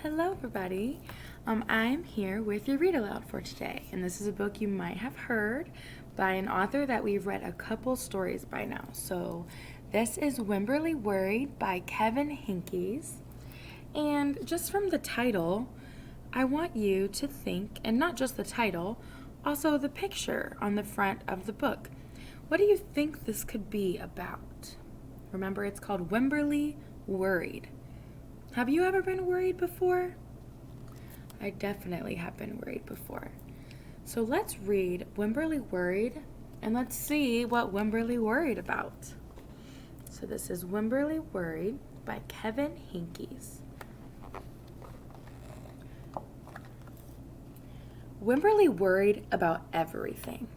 Hello, everybody. I'm here with your read aloud for today, and this is a book you might have heard by an author that we've read a couple stories by now. So, this is Wemberly Worried by Kevin Hinkes, and just from the title, I want you to think, and not just the title, also the picture on the front of the book. What do you think this could be about? Remember, it's called Wemberly Worried. Have you ever been worried before? I definitely have been worried before. So let's read Wemberly Worried and let's see what Wemberly worried about. So this is Wemberly Worried by Kevin Hinkes. Wemberly worried about everything.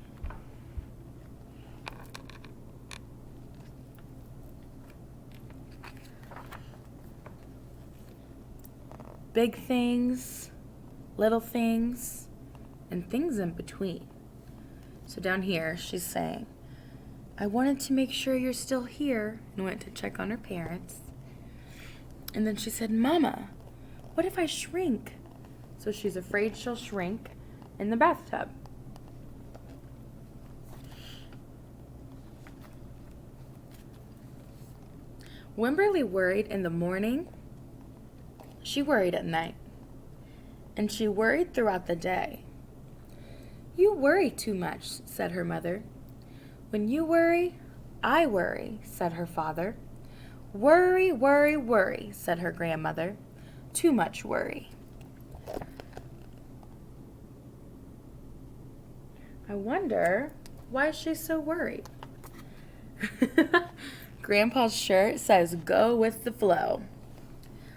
Big things, little things, and things in between. So down here, she's saying, I wanted to make sure you're still here, and went to check on her parents. And then she said, Mama, what if I shrink? So she's afraid she'll shrink in the bathtub. Wemberly worried in the morning. She worried at night, and she worried throughout the day. You worry too much, said her mother. When you worry, I worry, said her father. Worry, worry, worry, said her grandmother. Too much worry. I wonder why she's so worried. Grandpa's shirt says, go with the flow.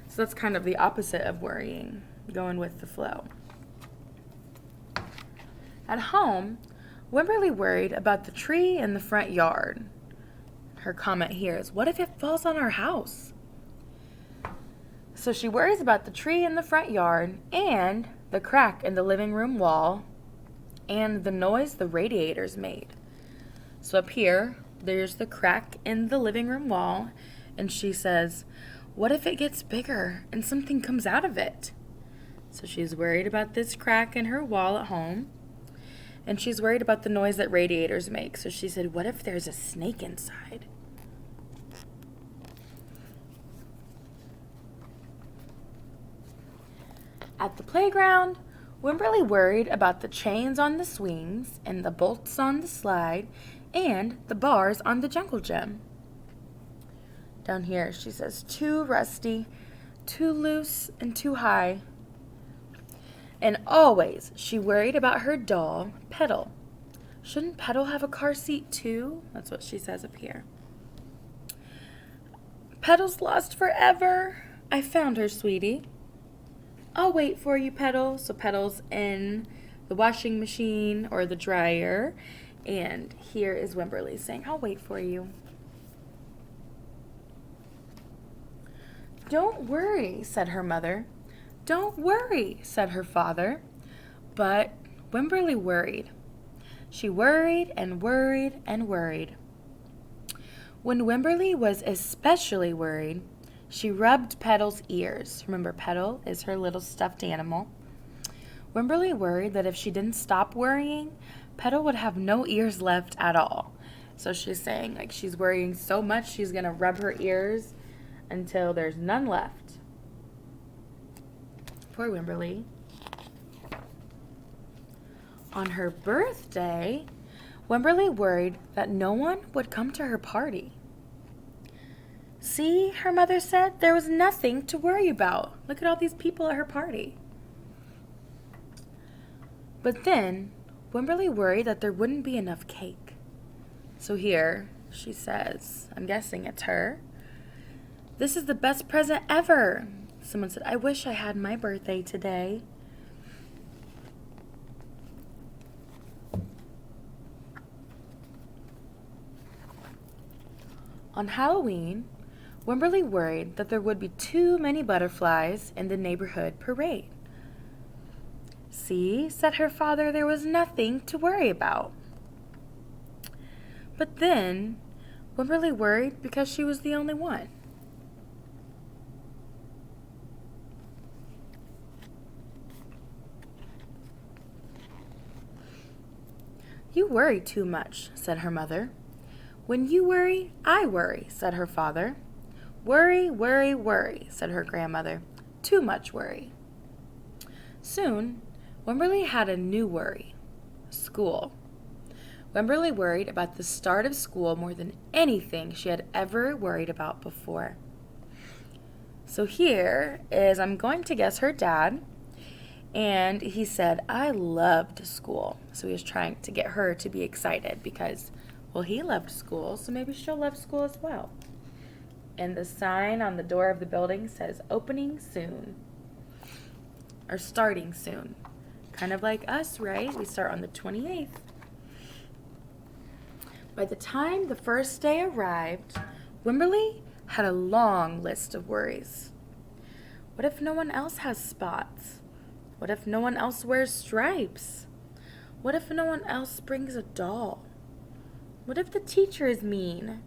So that's kind of the opposite of worrying, going with the flow. At home, Wemberly worried about the tree in the front yard. Her comment here is, what if it falls on our house? So she worries about the tree in the front yard and the crack in the living room wall and the noise the radiators made. So up here, there's the crack in the living room wall, and she says, what if it gets bigger and something comes out of it? So she's worried about this crack in her wall at home. And she's worried about the noise that radiators make. So she said, what if there's a snake inside? At the playground, Wemberly worried about the chains on the swings and the bolts on the slide and the bars on the jungle gym. Down here, she says, too rusty, too loose, and too high. And always, she worried about her doll, Petal. Shouldn't Petal have a car seat too? That's what she says up here. Petal's lost forever. I found her, sweetie. I'll wait for you, Petal. So Petal's in the washing machine or the dryer. And here is Wemberly saying, I'll wait for you. Don't worry, said her mother. Don't worry, said her father. But Wemberly worried. She worried and worried and worried. When Wemberly was especially worried, she rubbed Petal's ears. Remember, Petal is her little stuffed animal. Wemberly worried that if she didn't stop worrying, Petal would have no ears left at all. So she's saying, like, she's worrying so much she's going to rub her ears until there's none left. Poor Wemberly. On her birthday, Wemberly worried that no one would come to her party. See, her mother said, there was nothing to worry about. Look at all these people at her party. But then, Wemberly worried that there wouldn't be enough cake. So here, she says, I'm guessing it's her, this is the best present ever. Someone said, I wish I had my birthday today. On Halloween, Wemberly worried that there would be too many butterflies in the neighborhood parade. See, said her father, there was nothing to worry about. But then, Wemberly worried because she was the only one. "You worry too much," said her mother. "When you worry, I worry," said her father. "Worry, worry, worry," said her grandmother. "Too much worry." Soon, Wemberly had a new worry: school. Wemberly worried about the start of school more than anything she had ever worried about before. So here is, I'm going to guess, her dad. And he said, "I loved school." So he was trying to get her to be excited because, well, he loved school, so maybe she'll love school as well. And the sign on the door of the building says, "Opening soon," or starting soon. Kind of like us, right? We start on the 28th. By the time the first day arrived, Wemberly had a long list of worries. What if no one else has spots? What if no one else wears stripes? What if no one else brings a doll? What if the teacher is mean?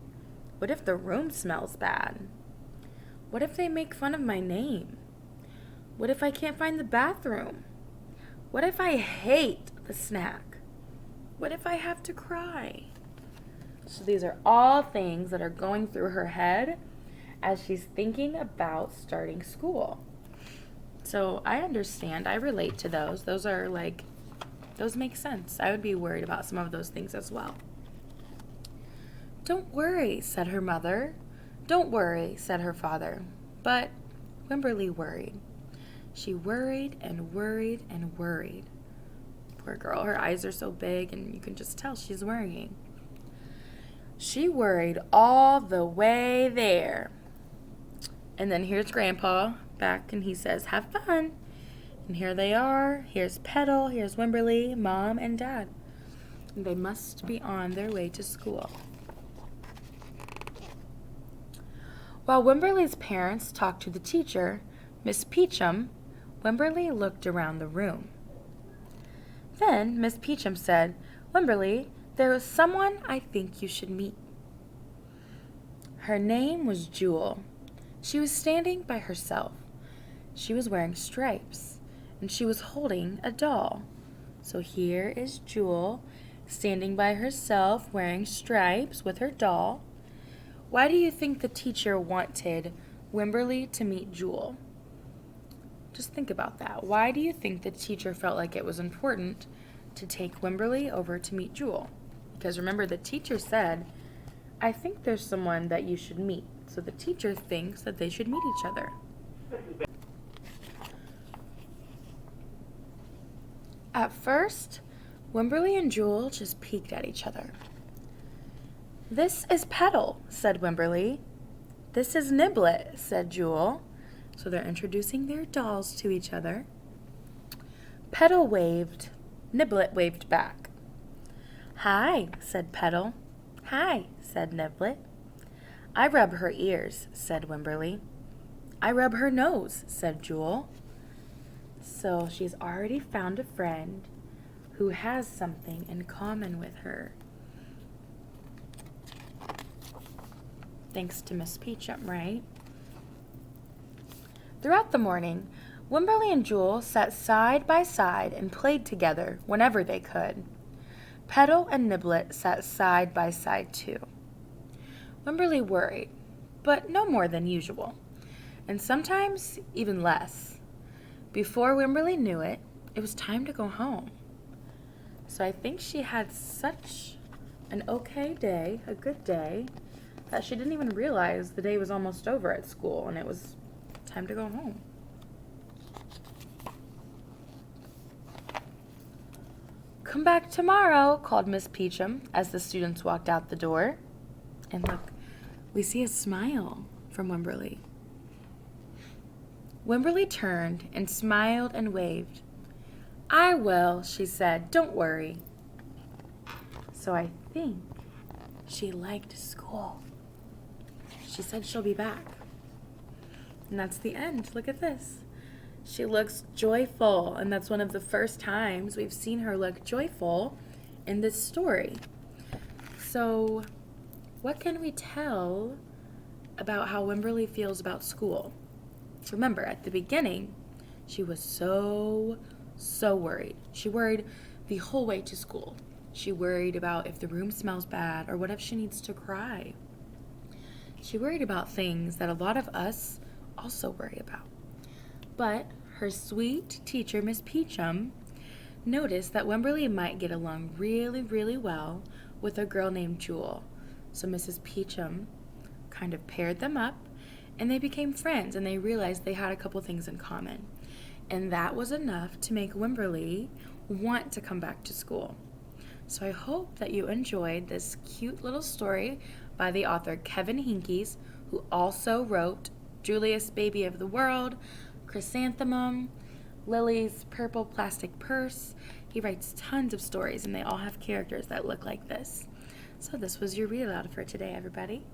What if the room smells bad? What if they make fun of my name? What if I can't find the bathroom? What if I hate the snack? What if I have to cry? So these are all things that are going through her head as she's thinking about starting school. So I understand. I relate to those. Those make sense. I would be worried about some of those things as well. "Don't worry," said her mother. "Don't worry," said her father. But Wemberly worried. She worried and worried and worried. Poor girl, her eyes are so big and you can just tell she's worrying. She worried all the way there. And then here's Grandpa back, and he says, "Have fun." And here they are. Here's Petal, here's Wemberly, Mom, and Dad. And they must be on their way to school. While Wemberly's parents talked to the teacher, Miss Peachum, Wemberly looked around the room. Then Miss Peachum said, "Wemberly, there is someone I think you should meet." Her name was Jewel. She was standing by herself. She was wearing stripes, and she was holding a doll. So here is Jewel, standing by herself, wearing stripes with her doll. Why do you think the teacher wanted Wemberly to meet Jewel? Just think about that. Why do you think the teacher felt like it was important to take Wemberly over to meet Jewel? Because remember, the teacher said, "I think there's someone that you should meet." So the teacher thinks that they should meet each other. At first, Wemberly and Jewel just peeked at each other. "This is Petal," said Wemberly. "This is Niblet," said Jewel. So they're introducing their dolls to each other. Petal waved. Niblet waved back. "Hi," said Petal. "Hi," said Niblet. "I rub her ears," said Wemberly. "I rub her nose," said Jewel. So she's already found a friend who has something in common with her. Thanks to Miss Peachum, right? Throughout the morning, Wemberly and Jewel sat side by side and played together whenever they could. Petal and Niblet sat side by side too. Wemberly worried, but no more than usual, and sometimes even less. Before Wemberly knew it, it was time to go home. So I think she had such an okay day, a good day, that she didn't even realize the day was almost over at school and it was time to go home. "Come back tomorrow," called Miss Peachum as the students walked out the door. And look, we see a smile from Wemberly. Wemberly turned and smiled and waved. "I will," she said. "Don't worry." So I think she liked school. She said she'll be back. And that's the end. Look at this. She looks joyful, and that's one of the first times we've seen her look joyful in this story. So what can we tell about how Wemberly feels about school? Remember, at the beginning, she was so worried. She worried the whole way to school. She worried about if the room smells bad or what if she needs to cry. She worried about things that a lot of us also worry about. But her sweet teacher, Miss Peachum, noticed that Wemberly might get along really, really well with a girl named Jewel. So Mrs. Peachum kind of paired them up, and they became friends, and they realized they had a couple things in common. And that was enough to make Wemberly want to come back to school. So I hope that you enjoyed this cute little story by the author Kevin Hinkes, who also wrote Julius, Baby of the World, Chrysanthemum, Lily's Purple Plastic Purse. He writes tons of stories, and they all have characters that look like this. So this was your read aloud for today, everybody.